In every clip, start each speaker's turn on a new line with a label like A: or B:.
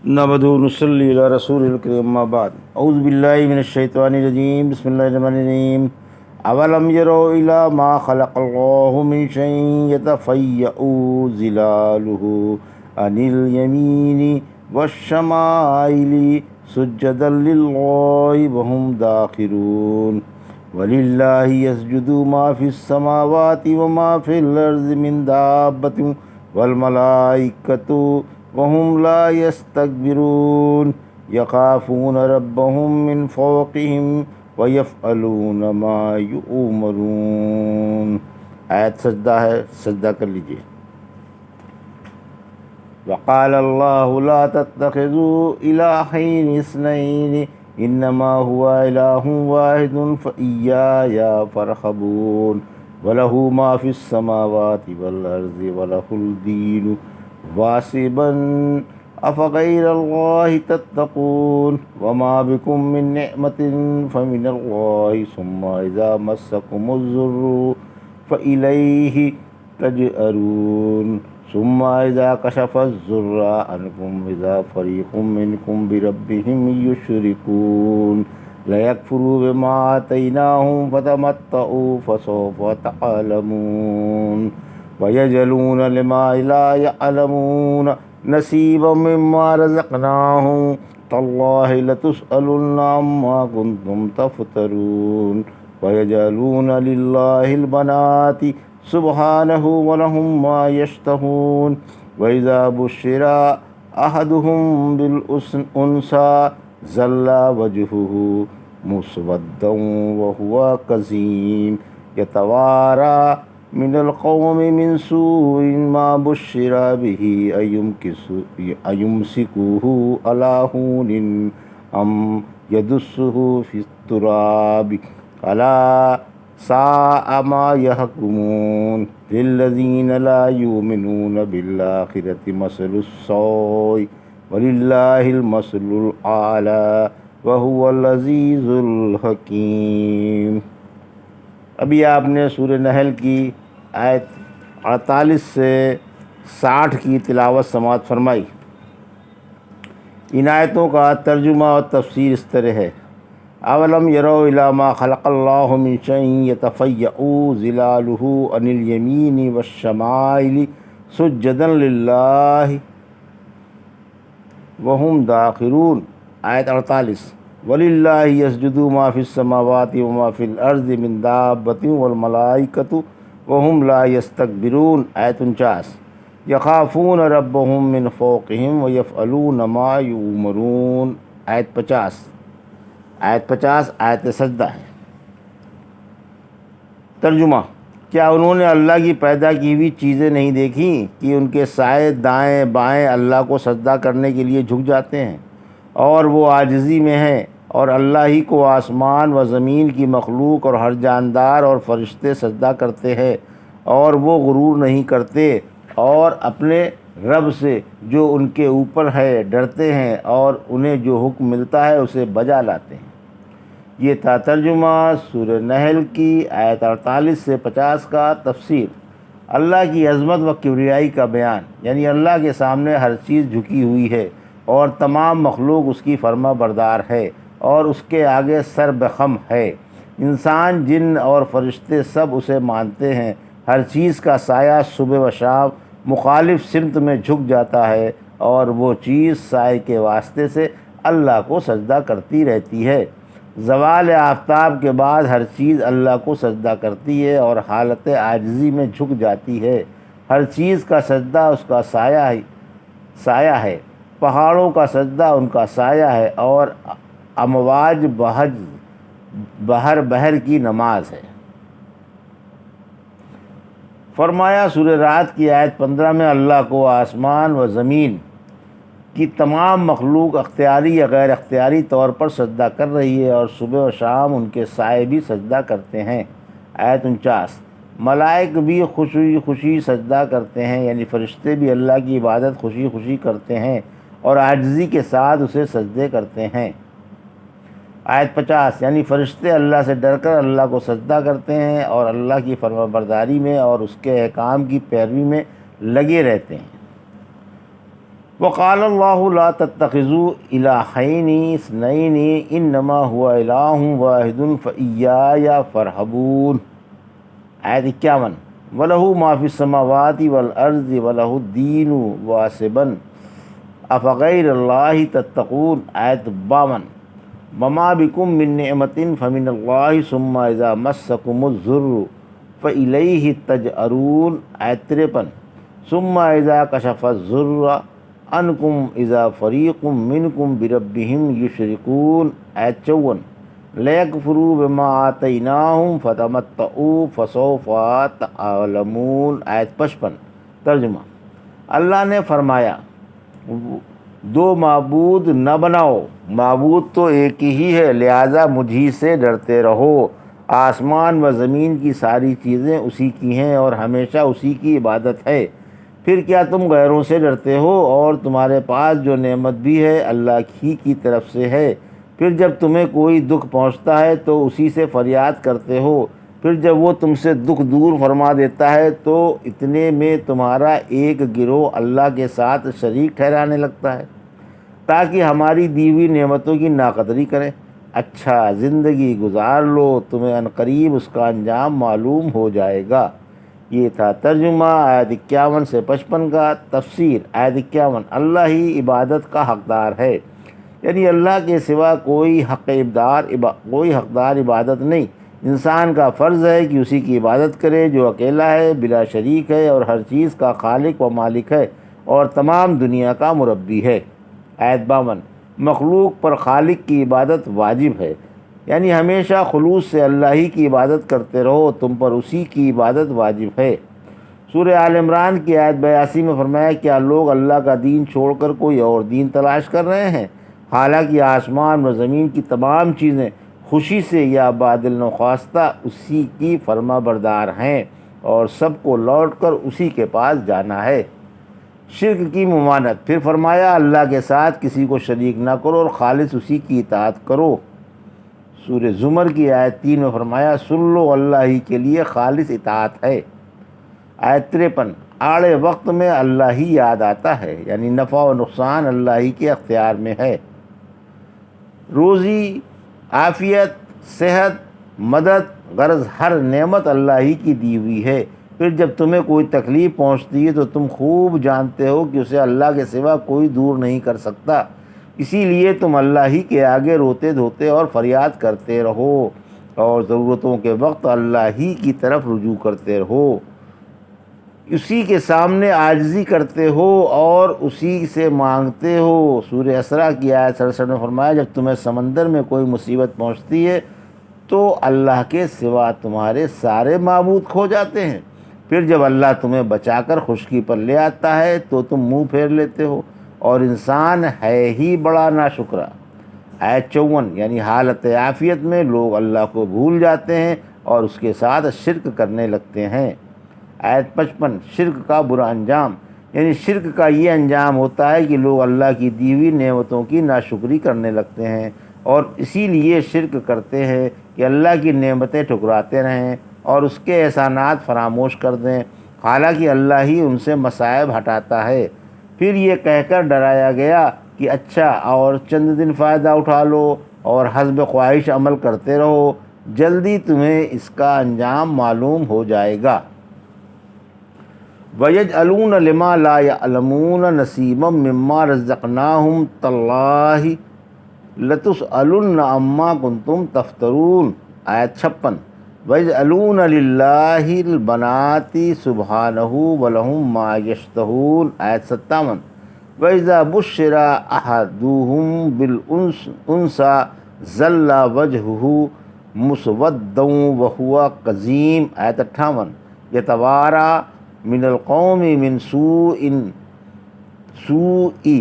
A: نحمدہ ونصلی علی رسول الکریم اما بعد اعوذ باللہ من الشیطان الرجیم بسم اللہ الرحمن الرحیم اولم یروا الی ما خلق اللہ من شیء یتفیأ ظلالہ عن الیمین والشمائل سجدا للہ وہم داخرون وللہ یسجد ما فی السماوات وما فی الارض من دابۃ والملائکۃ وهم لا يستكبرون يخافون ربهم من فوقهم ويفعلون ما يؤمرون۔ آیت سجدہ ہے، سجدہ کر لیجئے۔ وقال اللہ لا تتخذوا الہین اثنین انما هو الہ واحد فإیایا فارہبون وَلَهُ مَا فِي السَّمَاوَاتِ وَالْأَرْضِ وَلَهُ الدِّينُ وَاسِبًا أَفَغَيْرَ اللَّهِ تَتَّقُونَ وَمَا بِكُم مِّن نِّعْمَةٍ فَمِنَ اللَّهِ ثُمَّ إِذَا مَسَّكُمُ الضُّرُّ فَإِلَيْهِ تَجْأَرُونَ ثُمَّ إِذَا كَشَفَ الضُّرَّ عَنكُمْ إِذَا فَرِيقٌ مِّنكُم بِرَبِّهِمْ يُشْرِكُونَ لَيَكْفُرُوا بِمَا آتَيْنَاهُمْ فَتَمَتَّعُوا فَسَوْفَ تَعْلَمُونَ وَيَجْعَلُونَ لِمَا لَا يَعْلَمُونَ نَصِيبًا مِّمَّا رَزَقْنَاهُمْ تَاللَّهِ لَتُسْأَلُنَّ عَمَّا كُنتُمْ تَفْتَرُونَ وَيَجْعَلُونَ لِلَّهِ الْبَنَاتِ سُبْحَانَهُ وَلَهُم مَّا يَشْتَهُونَ وَإِذَا بُشِّرَ أَحَدُهُم بِالْأُنثَىٰ ظَلَّ وَجْهُهُ مُسْوَدًّا وَهُوَ كَظِيمٌ يَتَوَارَىٰ من القوم من سوء ما بشر به أيمسكه على هون أم يدسه في التراب ألا ساء ما يحكمون للذين لا يؤمنون بالآخرة مثل السوء ولله المثل الأعلى وهو العزيز الحكيم۔ ابھی آپ نے سورہ نحل کی آیت 48 سے 60 کی تلاوت سماعت فرمائی۔ ان آیتوں کا ترجمہ اور تفسیر اس طرح ہے: اولم یروا الی ما خلق اللہ من شیء یتفیأ ظلالہ عن الیمین والشمائل سجدا للہ وہم داخرون۔ آیت 48: وَلِلَّهِ يَسْجُدُ مَا فِي السَّمَاوَاتِ وَمَا فِي الْأَرْضِ مِن دَابَّةٍ وَالْمَلَائِكَةُ وَهُمْ لَا يَسْتَكْبِرُونَ۔ آیت 49: يَخَافُونَ رَبَّهُم مِّن فَوْقِهِمْ وَيَفْعَلُونَ مَا يُؤْمَرُونَ۔ آیت 50۔ آیت سجدہ ہے۔ ترجمہ: کیا انہوں نے اللہ کی پیدا کی ہوئی چیزیں نہیں دیکھیں کہ ان کے سائے دائیں بائیں اللہ کو سجدہ کرنے کے لیے جھک جاتے ہیں، اور وہ عاجزی میں ہیں، اور اللہ ہی کو آسمان و زمین کی مخلوق اور ہر جاندار اور فرشتے سجدہ کرتے ہیں، اور وہ غرور نہیں کرتے اور اپنے رب سے جو ان کے اوپر ہے ڈرتے ہیں، اور انہیں جو حکم ملتا ہے اسے بجا لاتے ہیں۔ یہ تھا ترجمہ سورہ نحل کی آیت 48 سے 50 کا۔ تفسیر: اللہ کی عظمت و کبریائی کا بیان، یعنی اللہ کے سامنے ہر چیز جھکی ہوئی ہے اور تمام مخلوق اس کی فرما بردار ہے اور اس کے آگے سر بخم ہے۔ انسان، جن اور فرشتے سب اسے مانتے ہیں۔ ہر چیز کا سایہ صبح و شام مخالف سمت میں جھک جاتا ہے، اور وہ چیز سائے کے واسطے سے اللہ کو سجدہ کرتی رہتی ہے۔ زوال آفتاب کے بعد ہر چیز اللہ کو سجدہ کرتی ہے اور حالت عاجزی میں جھک جاتی ہے۔ ہر چیز کا سجدہ اس کا سایہ ہے۔ پہاڑوں کا سجدہ ان کا سایہ ہے، اور امواج بحر کی نماز ہے۔ فرمایا سورہ رات کی آیت 15 میں اللہ کو آسمان و زمین کی تمام مخلوق اختیاری یا غیر اختیاری طور پر سجدہ کر رہی ہے، اور صبح و شام ان کے سائے بھی سجدہ کرتے ہیں۔ آیت 49: ملائک بھی خوشی خوشی سجدہ کرتے ہیں، یعنی فرشتے بھی اللہ کی عبادت خوشی خوشی کرتے ہیں اور عاجزی کے ساتھ اسے سجدے کرتے ہیں۔ آیت 50: یعنی فرشتے اللہ سے ڈر کر اللہ کو سجدہ کرتے ہیں اور اللہ کی فرما برداری میں اور اس کے احکام کی پیروی میں لگے رہتے ہیں۔ وقال اللہ لا تتخذوا الہین اثنین انما هو الہ واحد فإیای فارہبون۔ آیت 51۔ وَلَهُ مَا فِي السَّمَاوَاتِ وَالْأَرْضِ وَلَهُ الدِّينُ وَاسِبًا أَفَغَيْرَ اللَّهِ تَتَّقُونَ۔ آیت 52۔ وَمَا بِكُم مِّن نِّعْمَةٍ فَمِنَ اللَّهِ ثُمَّ إِذَا مَسَّكُمُ الضُّرُّ فَإِلَيْهِ تَجْأَرُونَ۔ آیت 53۔ ثُمَّ إِذَا كَشَفَ الضُّرَّ عنکم اذا فریق منکم بربہم یشرکون۔ آیت 54۔ لیکفروا بما آتیناہم فتمتعوا فسوف تعلمون۔ آیت 55۔ ترجمہ۔ اللہ نے فرمایا دو معبود نہ بناؤ، معبود تو ایک ہی ہے، لہٰذا مجھی سے ڈرتے رہو۔ آسمان و زمین کی ساری چیزیں اسی کی ہیں اور ہمیشہ اسی کی عبادت ہے۔ پھر کیا تم غیروں سے ڈرتے ہو؟ اور تمہارے پاس جو نعمت بھی ہے اللہ ہی کی طرف سے ہے۔ پھر جب تمہیں کوئی دکھ پہنچتا ہے تو اسی سے فریاد کرتے ہو، پھر جب وہ تم سے دکھ دور فرما دیتا ہے تو اتنے میں تمہارا ایک گروہ اللہ کے ساتھ شریک ٹھہرانے لگتا ہے تاکہ ہماری دی ہوئی نعمتوں کی ناقدری کریں۔ اچھا زندگی گزار لو، تمہیں عنقریب اس کا انجام معلوم ہو جائے گا۔ یہ تھا ترجمہ آیت 51 سے 55 کا۔ تفسیر۔ آیت 51۔ اللہ ہی عبادت کا حقدار ہے، یعنی اللہ کے سوا کوئی حقدار عبادت نہیں۔ انسان کا فرض ہے کہ اسی کی عبادت کرے جو اکیلا ہے، بلا شریک ہے اور ہر چیز کا خالق و مالک ہے اور تمام دنیا کا مربی ہے۔ آیت 52۔ مخلوق پر خالق کی عبادت واجب ہے، یعنی ہمیشہ خلوص سے اللہ ہی کی عبادت کرتے رہو، تم پر اسی کی عبادت واجب ہے۔ سورہ آل عمران کی آیت 82 میں فرمایا کیا لوگ اللہ کا دین چھوڑ کر کوئی اور دین تلاش کر رہے ہیں، حالانکہ آسمان و زمین کی تمام چیزیں خوشی سے یا بادل نخواستہ اسی کی فرما بردار ہیں اور سب کو لوٹ کر اسی کے پاس جانا ہے۔ شرک کی ممانعت۔ پھر فرمایا اللہ کے ساتھ کسی کو شریک نہ کرو اور خالص اسی کی اطاعت کرو۔ سورہ زمر کی آیت 3 میں فرمایا سن لو اللہ ہی کے لیے خالص اطاعت ہے۔ آیت 53۔ آڑے وقت میں اللہ ہی یاد آتا ہے، یعنی نفع و نقصان اللہ ہی کے اختیار میں ہے۔ روزی، عافیت، صحت، مدد، غرض ہر نعمت اللہ ہی کی دی ہوئی ہے۔ پھر جب تمہیں کوئی تکلیف پہنچتی ہے تو تم خوب جانتے ہو کہ اسے اللہ کے سوا کوئی دور نہیں کر سکتا، اسی لیے تم اللہ ہی کے آگے روتے دھوتے اور فریاد کرتے رہو اور ضرورتوں کے وقت اللہ ہی کی طرف رجوع کرتے رہو، اسی کے سامنے عاجزی کرتے ہو اور اسی سے مانگتے ہو۔ سورہ اسراء کی آیت 67 میں فرمایا جب تمہیں سمندر میں کوئی مصیبت پہنچتی ہے تو اللہ کے سوا تمہارے سارے معبود کھو جاتے ہیں، پھر جب اللہ تمہیں بچا کر خشکی پر لے آتا ہے تو تم منہ پھیر لیتے ہو اور انسان ہے ہی بڑا ناشکرا۔ آیت 54۔ یعنی حالت عافیت میں لوگ اللہ کو بھول جاتے ہیں اور اس کے ساتھ شرک کرنے لگتے ہیں۔ آیت 55۔ شرک کا برا انجام، یعنی شرک کا یہ انجام ہوتا ہے کہ لوگ اللہ کی دی ہوئی نعمتوں کی ناشکری کرنے لگتے ہیں اور اسی لیے شرک کرتے ہیں کہ اللہ کی نعمتیں ٹھکراتے رہیں اور اس کے احسانات فراموش کر دیں، حالانکہ اللہ ہی ان سے مصائب ہٹاتا ہے۔ پھر یہ کہہ کر ڈرایا گیا کہ اچھا اور چند دن فائدہ اٹھا لو اور حسب خواہش عمل کرتے رہو، جلدی تمہیں اس کا انجام معلوم ہو جائے گا۔ وَيَجْعَلُونَ لِمَا لَا يَعْلَمُونَ نَصِيبًا مِّمَّا رَزَقْنَاهُمْ تَاللَّهِ لَتُسْأَلُنَّ عَمَّا كُنتُمْ تَفْتَرُونَ۔ آیت 56۔ وَيَجْعَلُونَ لِلَّهِ الْبَنَاتِ سُبْحَانَهُ وَلَهُم مَّا يَشْتَهُونَ۔ آیت 57۔ وَإِذَا بُشِّرَ أَحَدُهُم بِالْأُنثَىٰ ظَلَّ وَجْهُهُ مُسْوَدًّا وَهُوَ كَظِيمٌ۔ آیت 58۔ يَتَوَارَىٰ مِنَ الْقَوْمِ مِنْ سُوءِ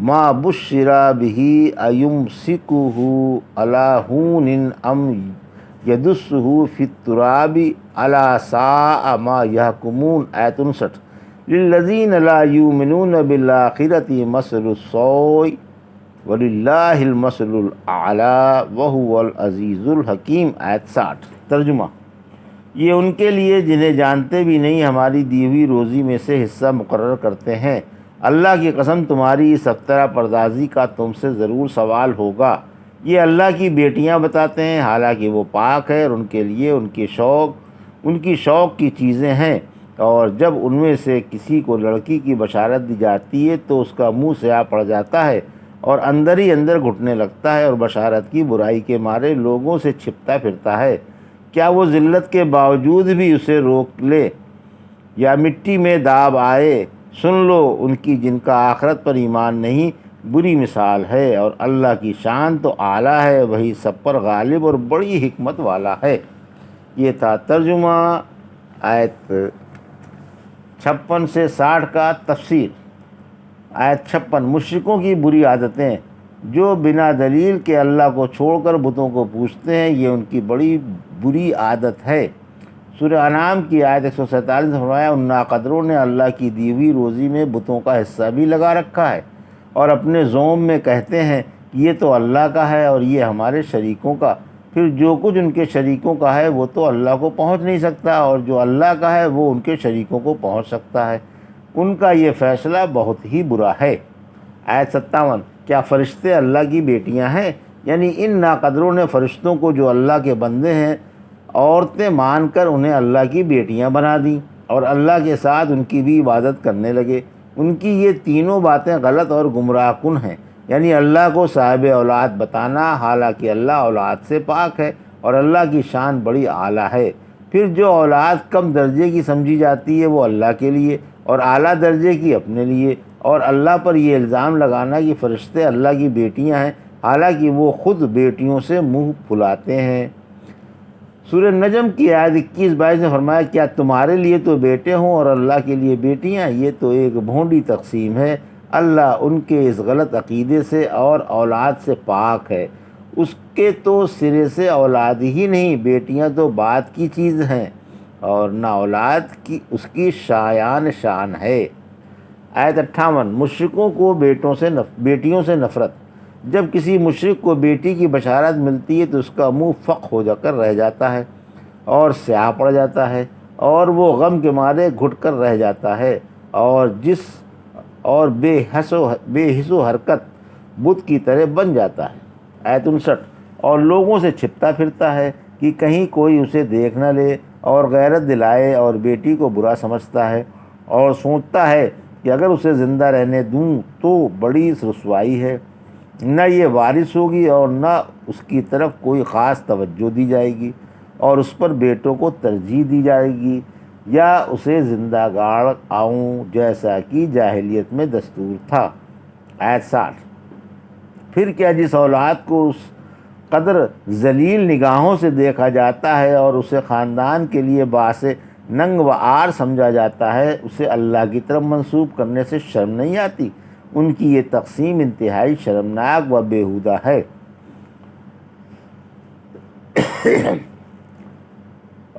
A: مَا بُشِّرَ بِهِ أَيُمْسِكُهُ عَلَىٰ هُونٍ أَمْ يَدُسُّهُ فِي التُّرَابِ أَلَا سَاءَ مَا يَحْكُمُونَ۔ آیت 59۔ لِلَّذِينَ لَا يُؤْمِنُونَ بِالْآخِرَةِ مَثَلُ السَّوْءِ وَلِلَّهِ الْمَثَلُ الْأَعْلَىٰ وَهُوَ الْعَزِيزُ الْحَكِيمُ۔ آیت 60۔ ترجمہ۔ یہ ان کے لیے جنہیں جانتے بھی نہیں ہماری دی ہوئی روزی میں سے حصہ مقرر کرتے ہیں اللہ کی قسم تمہاری اس افطرا پردازی کا تم سے ضرور سوال ہوگا۔ یہ اللہ کی بیٹیاں بتاتے ہیں، حالانکہ وہ پاک ہے اور ان کے لیے ان کی شوق کی چیزیں ہیں، اور جب ان میں سے کسی کو لڑکی کی بشارت دی جاتی ہے تو اس کا منہ سیاہ پڑ جاتا ہے اور اندر ہی اندر گھٹنے لگتا ہے اور بشارت کی برائی کے مارے لوگوں سے چھپتا پھرتا ہے۔ کیا وہ ذلت کے باوجود بھی اسے روک لے یا مٹی میں داب آئے؟ سن لو ان کی جن کا آخرت پر ایمان نہیں، بری مثال ہے، اور اللہ کی شان تو اعلیٰ ہے، وہی سب پر غالب اور بڑی حکمت والا ہے۔ یہ تھا ترجمہ آیت 56 سے 60 کا تفسیر۔ آیت 56، مشرکوں کی بری عادتیں۔ جو بنا دلیل کے اللہ کو چھوڑ کر بتوں کو پوجتے ہیں، یہ ان کی بڑی بری عادت ہے۔ سورہ انعام کی آیت 147 میں فرمایا، ان ناقدروں نے اللہ کی دی ہوئی روزی میں بتوں کا حصہ بھی لگا رکھا ہے اور اپنے زوم میں کہتے ہیں یہ تو اللہ کا ہے اور یہ ہمارے شریکوں کا، پھر جو کچھ ان کے شریکوں کا ہے وہ تو اللہ کو پہنچ نہیں سکتا، اور جو اللہ کا ہے وہ ان کے شریکوں کو پہنچ سکتا ہے۔ ان کا یہ فیصلہ بہت ہی برا ہے۔ آیت 57، کیا فرشتے اللہ کی بیٹیاں ہیں؟ یعنی ان ناقدروں نے فرشتوں کو جو اللہ کے بندے ہیں عورتیں مان کر انہیں اللہ کی بیٹیاں بنا دیں اور اللہ کے ساتھ ان کی بھی عبادت کرنے لگے۔ ان کی یہ تینوں باتیں غلط اور گمراہ کن ہیں، یعنی اللہ کو صاحب اولاد بتانا، حالانکہ اللہ اولاد سے پاک ہے اور اللہ کی شان بڑی اعلیٰ ہے۔ پھر جو اولاد کم درجے کی سمجھی جاتی ہے وہ اللہ کے لیے اور اعلیٰ درجے کی اپنے لیے، اور اللہ پر یہ الزام لگانا کہ فرشتے اللہ کی بیٹیاں ہیں، حالانکہ وہ خود بیٹیوں سے منہ پھلاتے ہیں۔ سورہ نجم کی آیت 21-22 میں فرمایا، کیا تمہارے لیے تو بیٹے ہوں اور اللہ کے لیے بیٹیاں؟ یہ تو ایک بھونڈی تقسیم ہے۔ اللہ ان کے اس غلط عقیدے سے اور اولاد سے پاک ہے۔ اس کے تو سرے سے اولاد ہی نہیں، بیٹیاں تو بعد کی چیز ہیں، اور نہ اولاد کی اس کی شان ہے۔ آیت 58، مشرکوں کو بیٹیوں سے نفرت۔ جب کسی مشرک کو بیٹی کی بشارت ملتی ہے تو اس کا منہ فق ہو جا کر رہ جاتا ہے اور سیاہ پڑ جاتا ہے اور وہ غم کے مارے گھٹ کر رہ جاتا ہے اور بے حس و حرکت بت کی طرح بن جاتا ہے۔ آیت 59، اور لوگوں سے چھپتا پھرتا ہے کہ کہیں کوئی اسے دیکھ نہ لے اور غیرت دلائے، اور بیٹی کو برا سمجھتا ہے اور سوچتا ہے کہ اگر اسے زندہ رہنے دوں تو بڑی رسوائی ہے، نہ یہ وارث ہوگی اور نہ اس کی طرف کوئی خاص توجہ دی جائے گی اور اس پر بیٹوں کو ترجیح دی جائے گی، یا اسے زندہ گاڑ آؤں جیسا کہ جاہلیت میں دستور تھا۔ آیت 60، پھر کیا جس اولاد کو اس قدر ذلیل نگاہوں سے دیکھا جاتا ہے اور اسے خاندان کے لیے باعث ننگ و عار سمجھا جاتا ہے، اسے اللہ کی طرف منسوب کرنے سے شرم نہیں آتی؟ ان کی یہ تقسیم انتہائی شرمناک و بیہودہ ہے۔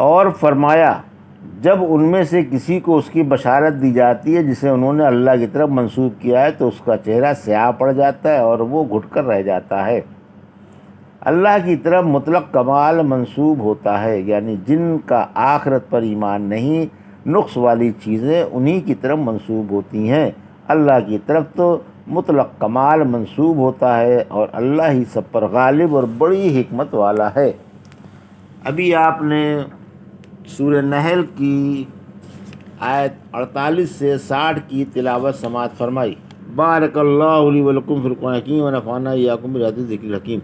A: اور فرمایا، جب ان میں سے کسی کو اس کی بشارت دی جاتی ہے جسے انہوں نے اللہ کی طرف منسوب کیا ہے تو اس کا چہرہ سیاہ پڑ جاتا ہے اور وہ گھٹ کر رہ جاتا ہے۔ اللہ کی طرف مطلق کمال منسوب ہوتا ہے، یعنی جن کا آخرت پر ایمان نہیں، نقص والی چیزیں انہی کی طرف منسوب ہوتی ہیں۔ اللہ کی طرف تو مطلق کمال منسوب ہوتا ہے اور اللہ ہی سب پر غالب اور بڑی حکمت والا ہے۔ ابھی آپ نے سورہ نحل کی آیت 48 سے 60 کی تلاوت سماعت فرمائی۔ بارک اللہ لی ولکم فی القرآن الحکیم و نفعنی وایاکم بآیات الذکر الحکیم۔